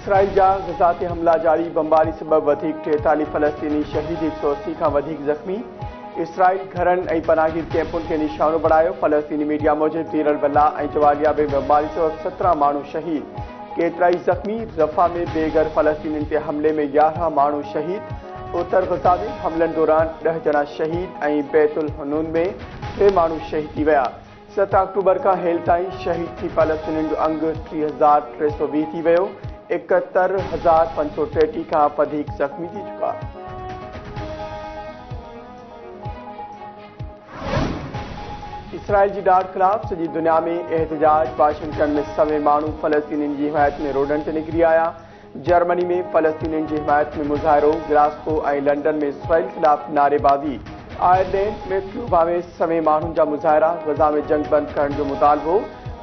Israel जा गज़ा ते हमला जारी बमबारी सबब वधीक 43 फ़लस्तीनी शहीद 180 खां वधीक ज़ख़्मी। इसराइल घरनि ऐं पनाहगीर कैंपुनि खे निशानो बणायो। फ़लस्तीनी मीडिया मूजिबि दीर अल बला ऐं जवालिया में बमबारी सबब 17 माण्हू शहीद, केतिराई ज़ख़्मी। रफ़ा में बेघर फ़लस्तीनियुनि ते हमले में 11 माण्हू शहीद। उत्तर गज़ा में हमलनि दौरान 10 ॼणा शहीद ऐं बैतुल हनून में 3 माण्हू शहीद थी विया। 7 अक्टूबर खां हेल ताईं शहीद थी फ़लस्तीनियुनि जो अंग 30,320 थी वियो। 71,533 खां वधीक ज़ख़्मी थी चुका। इसराइल जी डाढ़ ख़िलाफ़ सॼी दुनिया में एहतजाज। वाशिंगटन में सवे माण्हू फ़लस्तीनियुनि जी हिमायत में रोडनि ते निकिरी आया। जर्मनी में फ़लस्तीनियुनि जी हिमायत में मुज़ाहिरो। ग्लासगो ऐं लंडन में इसराइल ख़िलाफ़ नारेबाज़ी। आयरलैंड में क्यूबा में सवे माण्हुनि जा मुज़ाहिरा। गज़ा में जंग बंदि करण जो मुतालबो।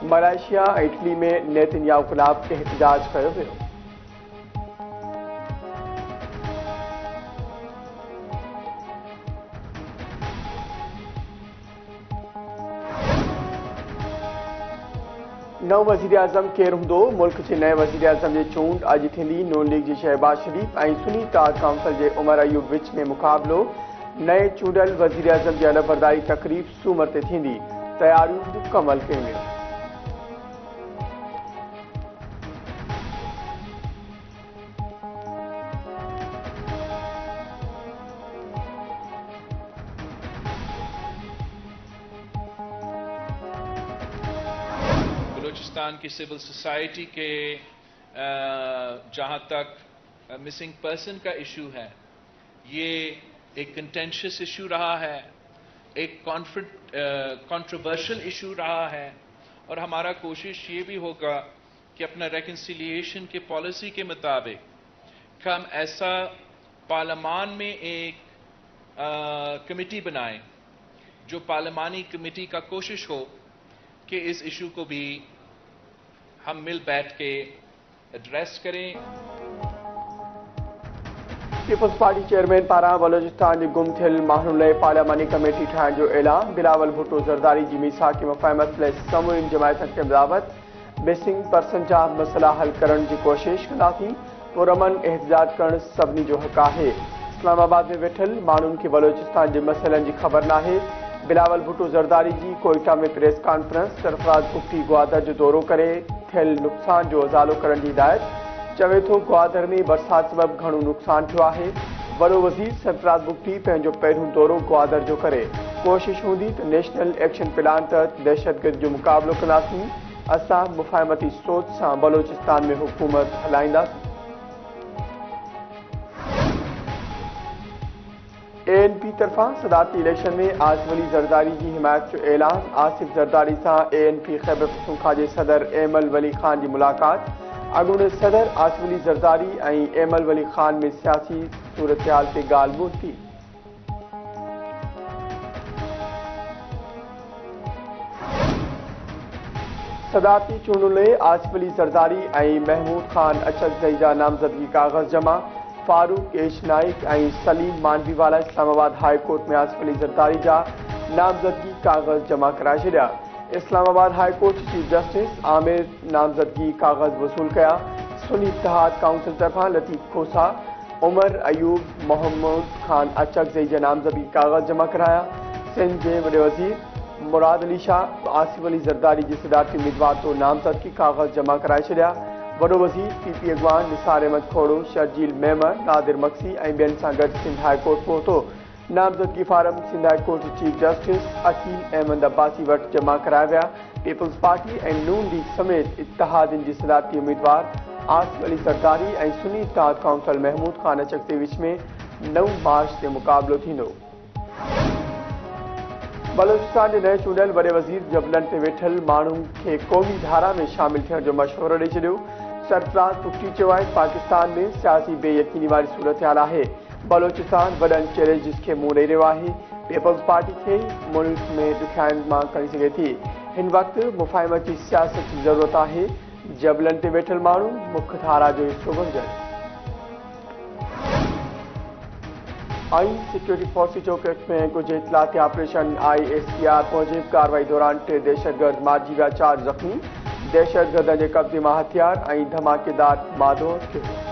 मलेशिया ऐं इटली में नेतन्याहू ख़िलाफ़ एहतजाज कयो वियो। नओं वज़ीर आज़म केरु हूंदो? मुल्क जे नए वज़ीर आज़म जी चूंड अॼु थींदी। नून लीग जी शहबाज शरीफ ऐं सुन्नी इत्तेहाद काउंसिल जे उमर अयूब विच में मुक़ाबिलो। नए चूंडियल वज़ीर आज़म जी अलफ़बरदारी तक़रीब सूमर ते थींदी। तयारियूं मुकमल कयूं वियूं। बलूचिस्तान की सिविल सोसाइटी के जहाँ तक मिसिंग पर्सन का इशू है, ये एक कंटेंशियस इशू रहा है, एक कंट्रोवर्शियल इशू रहा है और हमारा कोशिश ये भी होगा कि अपना रेकन्सिलिएशन के पॉलिसी के मुताबिक हम ऐसा पार्लियामान में एक कमेटी बनाएं जो पार्लियामानी कमेटी का कोशिश हो कि इस इशू को भी हम मिल बैठ के एड्रेस करें। पीपल्स पार्टी चेयरमैन पारां बलोचिस्तान जी गुम थियल माण्हुनि लाइ पार्लियामानी कमेटी ठाहिण जो ऐलान। बिलावल भुट्टो ज़रदारी जी मीसाकी मुफ़ाहिमत लाइ समूहियुनि जमायतनि खे दावत। मिसिंग पर्सन जा मसइला हल करण जी कोशिश कंदासीं। पुरअमन एहतजाज करण सभिनी जो हक़ आहे। इस्लामाबाद में वेठल माण्हुनि खे बलोचिस्तान जे मसइलनि जी ख़बर नाहे। बिलावल भुट्टो ज़रदारी जी कोयटा में प्रेस कॉन्फ्रेंस। सरफराज बुगटी ग्वादर जो दौरो करे थियल नुक़सान जो इज़ालो करण जी हिदायत। चवे थो ग्वादर में बरसात सबब घणो नुक़सान थियो आहे। वॾो वज़ीर सरफराज बुगटी पंहिंजो पहिरियों दौरो ग्वादर जो करे। कोशिश हूंदी त नेशनल एक्शन प्लान तहत दहशतगर्दी जो मुक़ाबिलो कंदासीं। असां मुफ़ाहिमती सोच सां बलोचिस्तान में हुकूमत हलाईंदासीं। ANP तरफ़ां सदारती इलेक्शन में आसिफ अली ज़रदारी जी हिमायत जो ऐलान। आसिफ ज़रदारी सां ANP खैबर पख्तूनख्वा जे सदर एमल वली ख़ान जी मुलाक़ात। अॻूणे सदर आसिफ अली ज़रदारी ऐं एमल वली ख़ान में सियासी सूरतहाल ते ॻाल्हि ॿोल थी। सदारती चूंडुनि लाइ आसिफ अली ज़रदारी ऐं महमूद ख़ान अचकज़ई जा नामज़दगी काग़ज़ जमा। फारूक एश नाइक ऐं सलीम मांडवीवाला इस्लामाबाद हाई कोर्ट में आसिफ अली ज़रदारी जा नामज़दगी काग़ज़ जमा कराए छॾिया। Islamabad high court chief justice Aamir नामज़दगी काग़ज़ वसूल कया। सुन्नी इत्तेहाद काउंसिल तरफ़ां लतीफ़ खोसा, उमर अयूब, मोहम्मद ख़ान अचकज़ई जा नामज़दगी काग़ज़ जमा कराया। सिंध जे वॾे वज़ीर मुराद अली शाह आसिफ अली ज़रदारी जी सदारती उम्मीदवार तो नामज़दगी काग़ज़ जमा कराए छॾिया। वॾो वज़ीर PP अॻवान निसार अहमद खोड़ो, शर्जील मेमर, नादिर मक्सी ऐं ॿियनि सां गॾु सिंध हाई कोर्ट पहुतो। नामज़दगी फारम सिंध हाई कोर्ट जे चीफ जस्टिस अकील अहमद अब्बासी वटि जमा कराया विया। पीपल्स पार्टी ऐं नून लीग समेत इत्तेहादियुनि जी सदारती उम्मीदवार आसिफ अली ज़रदारी ऐं सुन्नी इत्तेहाद काउंसिल महमूद ख़ान अचकज़ई विच में 9 मार्च ते मुक़ाबिलो थींदो। बलोचिस्तान जे नए चूंडियल वॾे वज़ीर जबलनि ते वेठल माण्हुनि खे क़ौमी धारा में शामिल थियण जो मशवरो ॾेई छॾियो। सरफराज बुगटी चयो आहे पाकिस्तान में सियासी बेयकीनी वारी सूरतहाल आहे। बलोचिस्तान वॾनि चैलेंजिस खे मुंहुं ॾेई रहियो आहे। पीपल्स पार्टी खे मुल्क में ॾुखियाईनि मां खणी सघे थी। हिन वक़्तु मुफ़ाहिमत जी सियासत जी ज़रूरत आहे। जबलनि ते वेठल माण्हू मुख्य धारा जो हिसो बणिजनि। आईन सिक्योरिटी फोर्स चौकट में कुछ इतलाती ऑपरेशन ISPR मूजिब कार्रवाई दौरान 3 दहशतगर्द मारिजी विया, 4 ज़ख़्मी। दहशतगर्दनि जे कब्ज़े मां हथियार ऐं धमाकेदार मादोर थियो।